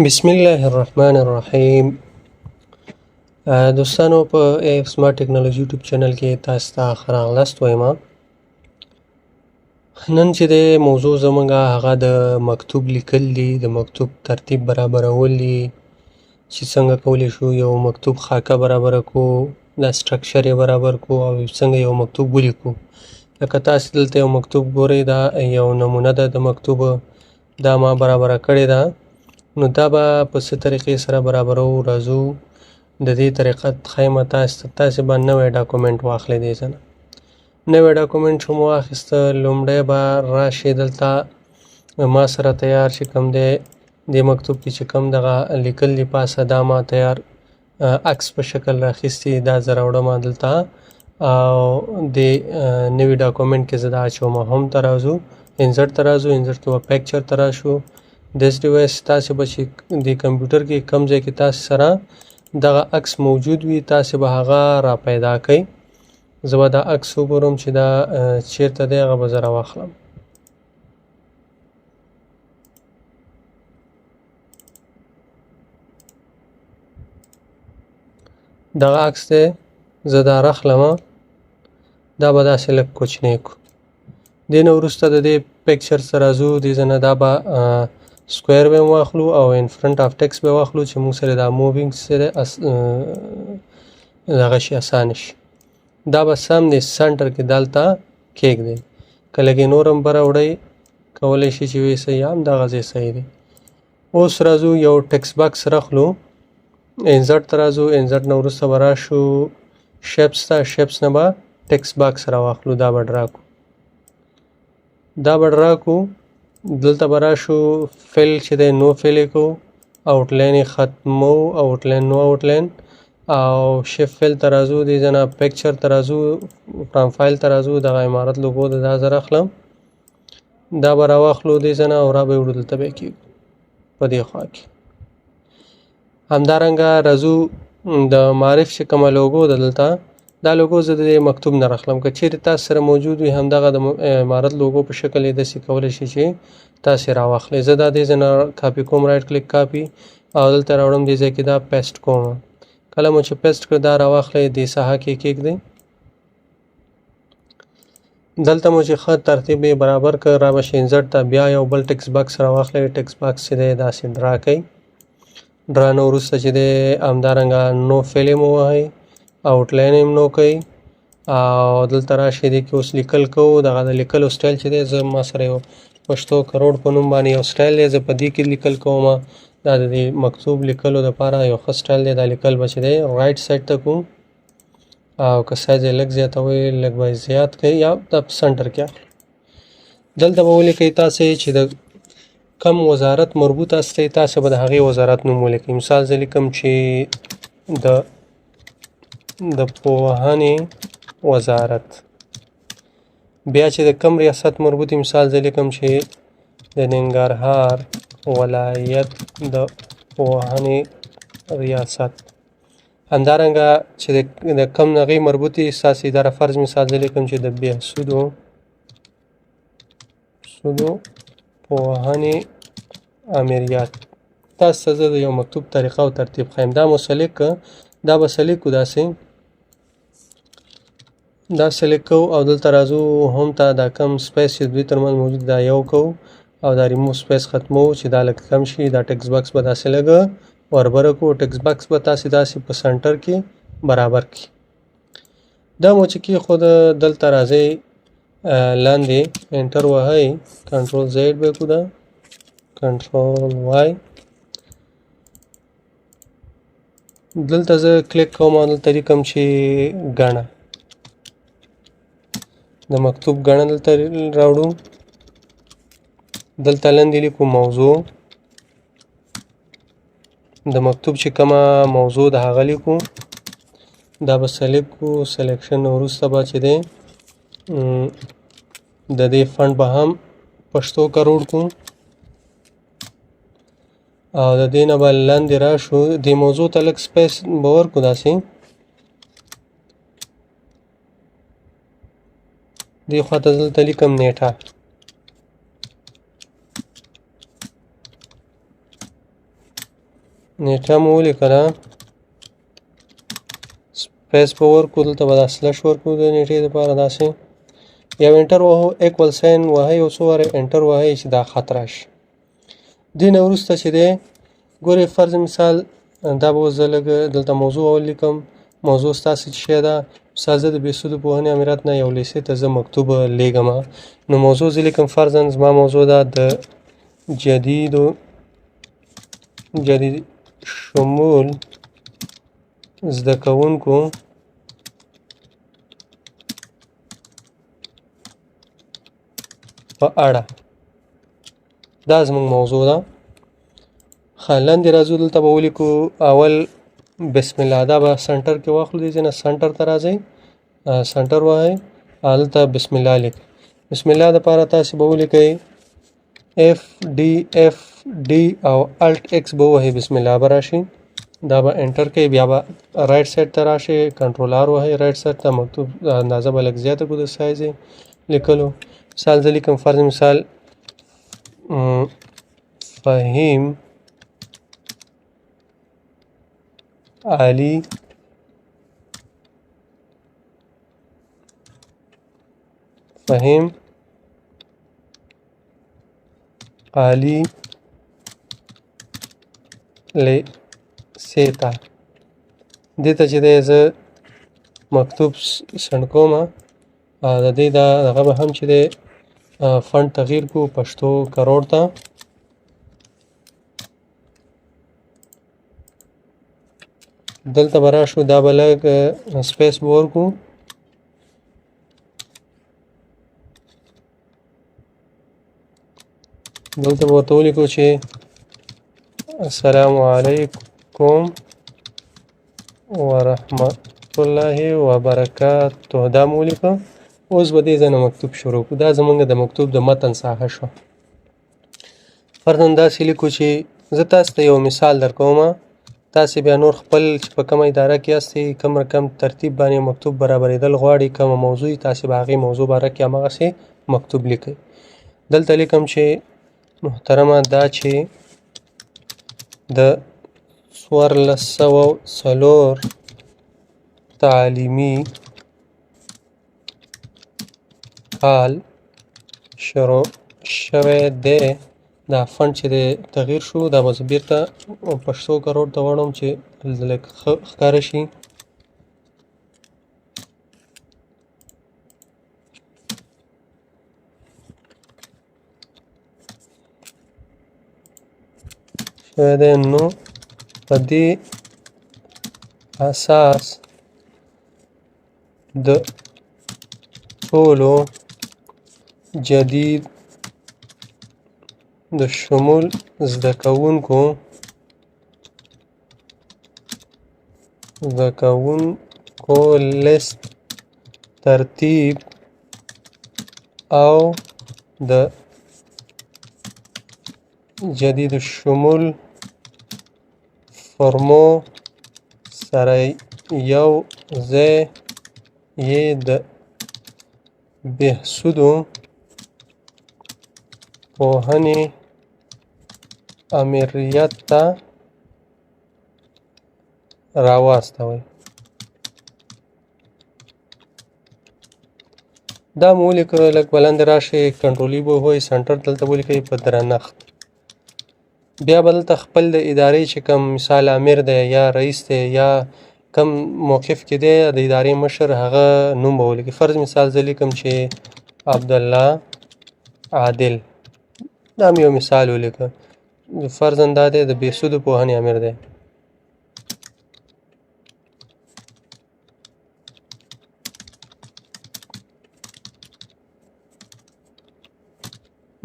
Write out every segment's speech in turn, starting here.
بسم الله الرحمن الرحیم. دوستانو په اف سمارټ ټیکنالوژي یوټیوب چینل کې تاسو ته ښه راغلاست وایم. نن چې د موضوع زموږ هغه د مکتوب لیکل دي، د مکتوب ترتیب برابرول دي چې څنګه کولی شو یو مکتوب خاکه برابره کړو، دا سټرکچر یې برابر کړو او څنګه یو مکتوب ولیکو. لکه تاسو دلته یو مکتوب ګورئ، دا یو نمونه ده د مکتوب، دا ما برابره کړې ده. نو دا به په څه طریقې سره برابرو راځو، د دې طریقه ښیم تاسو ته. تاسې به نوی ډاکومنټ واخلئ. دې ځای نه نوی ډاکومنټ چې مو واخیسته، لومړی به راشئ دلته ما سره تیار چې کوم دی دې مکتوب کې چې کوم دغه لیکل دي پاسه، دا ما تیار عکس په شکل راخیستي، دا زه راوړم دلته او د نوي ډاکومنټ کې زه دا اچوم. هم ته راځو، انسرټ ته راځو، انسرټ کې به پیکچر ته راشو. دس ډیوایس تاسې به چې د کمپیوټر کې کوم ځای کې تاسې سره دغه عکس موجود وي، تاسې به هغه را پیدا کړئ. زه به دا عکس وګورم چې دا چیرته دی، هغه به زه راواخلم. دغه عکس دی، زه دا راخلم. دا به داسې لږ کوچنی کړو. دې نه وروسته د دې پیکچر سره راځو. دې ځای نه دا به سکویر به واخلو او ان فرنٹ آف ټیکس به واخلو چې موږ سره دا مووینګ سره دغه شي اسانه شي. دا به سم د سنټر کې دلته کېږدئ. که لږ یې نور هم براوړئ، کولی شي چې وایي صحیح، هم دغه ځای صحیح دی. اوس راځو یو ټیکس باکس راخلو، انسرټ ته راځو، انسرټ نه وروسته به راشو شیپس ته، شیپس نه به ټیکس باکس راواخلو. دا به ډرا کړو، دا به ډرا کړو. دلته به راشو، فیل چې دی نو فیل یې کړو، آوټلاین یې ختمو، آوټلاین نو آوټلاین، او شیپ فیل ته راځو. دې ځای نه پیکچر ته راځو، فرام فایل ته راځو، دغه عمارت لوګو ده دا زه راخلم. دا به راواخلو دې ځای نه او را به یې وړو دلته به یې کېږدو په دې خوا کې. همدارنګه راځو د معرف چې کومه لوګو ده دلته، دا لوګو زه د دې مکتوب نه راخلم. که چیرې تاسو سره موجود وي همدغه د عمارت لوګو په شکل یې داسې کولی شي چې تاسې راواخلئ. زه دا دې ځای نه کاپي کوم، رایټ کلیک کاپي، او دلته راوړم دې ځای کې دا پیسټ کوم. کله مو چې پیسټ کړ دا راواخلئ، دې ساحه کې کېږدئ. دلته مو چې ښه ترتیب یې برابر کړ، را به شئ انسرټ ته، بیا یو بل ټیکس باکس راواخلئ. ټیکس باکس چې دی داسې ډرا کړئ. ډرا نه وروسته چې دی همدارنګه نو فیل یې مو ووهئ، آوټلاین یې نو کوئ، او دلته راشئ. دې کې اوس لیکل کوو. دغه د لیکلو سټایل چې دی، زه ما سره یو پښتو کروڑ په نوم باندې یو سټایل دی، زه په دې کې لیکل کوم. دا د دې مکتوب لیکلو دپاره یو ښه سټایل دی. دا لیکل به چې دی رایټ سایډ ته کوو، او که سایز یې لږ زیاتوئ لږ به یې زیات کړئ، یا دا په سنټر کې اخلو. دلته به ولیکئ تاسې چې د کم وزارت مربوط هستئ، تاسې به د هغې وزارت نوم ولیکئ. مثال زه لیکم چې د پوهنې وزارت. بیا چې د کم ریاست مربوط، مثال زه لیکم چې د ننګرهار ولایت د پوهنې ریاست. همدارنګه چې د کم هغې مربوطې ستاسې اداره فرض، مثال زه لیکم چې د بهسودو پوهنې امریات. تاسو ته زه د یو مکتوب طریقه او ترتیب ښیم. دا مو سلیک کړه، دا به سلیک کړو داسې، دا سلیک کوو او دلته راځو هم ته. دا کم سپیس چې دوی ترمنځ موجود دا یو کوو، او دا ریموو سپیس ختمو چې دا لږ کم شي. دا ټیکس باکس به داسې لږه وربره کړو. ټیکس باکس به تاسې داسې په سنټر کې برابر کړي. دا مو چې کېښوده، دلته راځئ لاندې انټر وهئ، کنټرول زیډ به یې کړو، دا کنټرول وای. دلته زه کلیک کوم او دلته لیکم چې ګڼه. د مکتوب ګڼه دلته راوړو. دلته لاندې لیکو موضوع. د مکتوب چې کومه موضوع د هغه لیکو. دا به سلیکټ کړو. سلیکشن نه وروسته به چې دی د دې فنټ به هم پښتو کروڑ کړو، او د دې نه به لاندې راشو. دې موضوع ته لږ سپیس به ورکړو داسې. دې خوا ته دلته لیکم 'نیټه'. نیټه مو ولیکله سپیس به ورکړو دلته به دا سلش ورکړو د نیټې دپاره داسې یو انټر وهو ایکول ساین وهئ یو څو واره انټر وهئ چې دا خط راشي دې نه وروسته چې دی ګورئ فرض مثال دا به اوس زه لږ دلته موضوع ولیکم موضوع ستاسې څه شی ده مثال زه د بېسودو پوهنې امارت نه یو لیسې ته زه مکتوب لیږم نو موضوع زه لیکم فرضاً زما موضوع ده د جدید شمول زده کوونکو په اړه دا زموږ موضوع ده لاندې راځو دلته به ولیکو اول بسم الله دا به سنټر کې واخلو دې ځای نه سنټر ته راځئ سنټر وهئ هلته بسم الله لیکئ بسم الله دپاره تاسې به ولیکئ اف ډي او الټ ایکس به ووهئ بسم الله به راشي دا به انټر کوئ بیا به رایټ سایډ ته راشئ کنټرول آر وهئ رایټ سایډ ته مکتوب اندازه به لږ زیاته کړو د سایز لیکلو مثال زه لیکم فرض مثال فهیم علي فهیم علي لیسې ته دې ته چې دی زه مکتوب سنډ کوم د دې دا هغه به هم چې دی فنټ تغییر کړو پښتو کروړ ته دلته به راشو دا به لږ سپیس به ورکړو دلته به ورته ولیکو چې السلام علیکم ورحمت الله وبرکاته دا مو ولیکه اوس به دې ځای نه مکتوب شروع کړو دا زموږ د مکتوب د متن ساحه شوه فرضاً داسې لیکو چې زه تاسو ته یو مثال درکوم تاسې بیا نور خپل چې په کومه اداره کې یاستئ کم رقم ترتیب باندې مکتوب برابرېدل غواړي کومه موضوع تاسې به هغې موضوع باره کې همغسې مکتوب لیکئ دلته لیکم چې محترمه دا چې د 1404 تعلیمي کال شروع شوی دی دا فنټ چې دی تغییر شو دا به زه بېرته پښتو کروړ ته واړوم چې لږ ښه ښکاره شي شوی دی نو په دې اساس د ټولو جدید د شمول زده کوونکو لیست ترتیب او د جدید الشمول فرمو سره یو ځای یې د بهسودو پوهنې امریت ته راواستوئ دا مو ولیکه لږ بلند راشئ کنټرولي به ووهئ سنټر دلته ولیکئ په درنښت بیا به دلته خپل د ادارې چې کوم مثال امیر دی یا رئیس دی یا کم موقف کې دی د ادارې مشر هغه نوم به ولیکئ فرض مثال زه لیکم چې عبدالله عادل دا مې یو مثال ولیکه فرضاً دا دی د بېسودو پوهنې امیر دی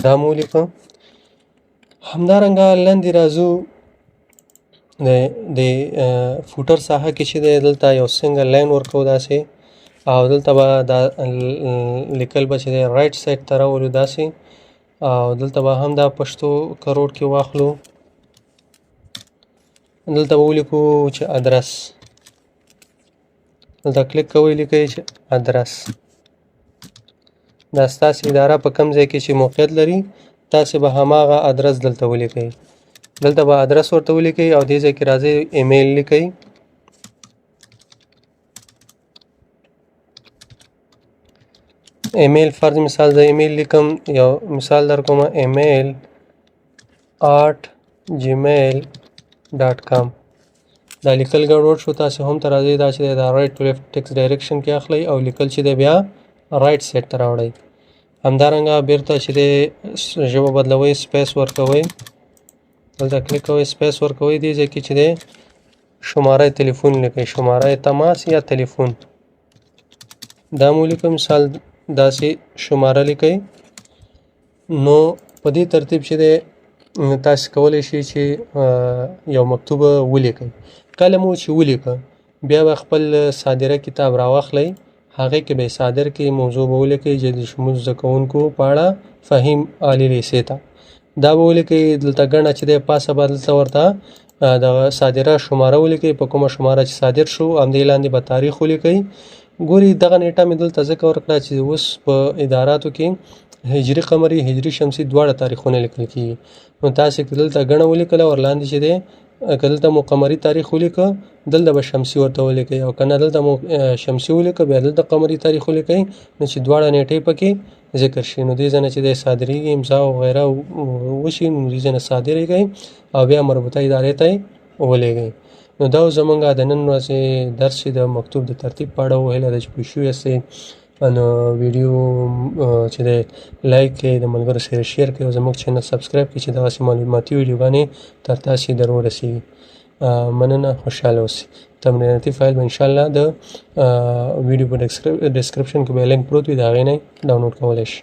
دا مو ولیکه همدارنګه لاندې راځو د فوټر ساحه کې چې دی دلته یو سنګل لاین ورکوو داسې او دلته به دا لیکل به چې دی رایټ سایډ ته راولو داسې او دلته به هم دا پښتو کروړ کې واخلو دلته به ولیکو چې ادرس دلته کلیک کوئ لیکئ چې ادرس دا ستاسې اداره په کوم ځای کې چې موقعیت لري تاسې به هماغه ادرس دلته ولیکئ دلته به ادرس ورته ولیکئ او دې ځای کې راځئ ایمیل لیکئ. ایمیل فرض مثال زه ایمیل لیکم، یو مثال در کومه email@gmail.com. دا لیکل ګډوډ شو، تاسې هم ته راځئ دا چې د رایټ ټو لیفټ ټیکسټ ډایرکشن کې اخلئ او لیکل چې دی بیا رایټ سایډ ته راوړئ. همدارنګه بیرته چې دی ژبه بدلوئ، سپیس ورکوئ، دلته کلیک کوئ، سپیس ورکوئ، دې ځای کې چې دی شماره تلیفون لیکئ، شماره تماس یا تلیفون دا مو لیکئ. مثال داسې شماره لیکئ. نو په دې ترتیب چې دی تاسې کولی شئ چې یو مکتوب ولیکئ. کله مو چې ولیکه بیا به خپل صادره کتاب راواخلئ، هغې کې به یې صادر کې موضوع به ولیکئ چې د شمول زده کوونکو په اړه فهیم عالي لیسې ته. دا به ولیکئ. دلته ګڼه چې دی پاسه به دلته ورته د صادره شماره ولیکئ، په کومه شماره چې صادر شو همدې لاندې به تاریخ ولیکئ. ګوري دغه نیټه مې دلته ځکه ورکړه چې اوس په اداراتو کې هجري قمري، هجري شمسي دواړه تاریخونه لیکل کېږي. نو تاسې که دلته ګڼه ولیکله ورلاندې چې دی که دلته مو قمري تاریخ ولیکه دلته به شمسي ورته ولیکئ، او که نه دلته مو شمسي ولیکه بیا دلته قمري تاریخ ولیکئ، نو چې دواړه نیټې پکې ذکر شي. نو دې ځای نه چې دی صادرېږي امضا او غیره وشي، نو دې ځای نه صادرېږئ او بیا مربوطه ادارې ته یې ولېږئ. نو دا زمونږ د نن ورځې درس چې د مکتوب د ترتیب په اړه و. هیله ده چې پوه شوي یاستئ. نو ویډیو چې دی لایک کړئ، د ملګرو سره شیر کړئ او زموږ چینل سبسکرایب کړئ چې دغسې معلوماتي ویډیوګانې تر تاسې در ورسېږي. مننه، خوشحاله اوسئ. تمریناتي فایل به انشاءالله د ویډیو په ډسکرپشن کې به لینک پروت وي، د هغې نه یې ډاونلوډ کولی شئ.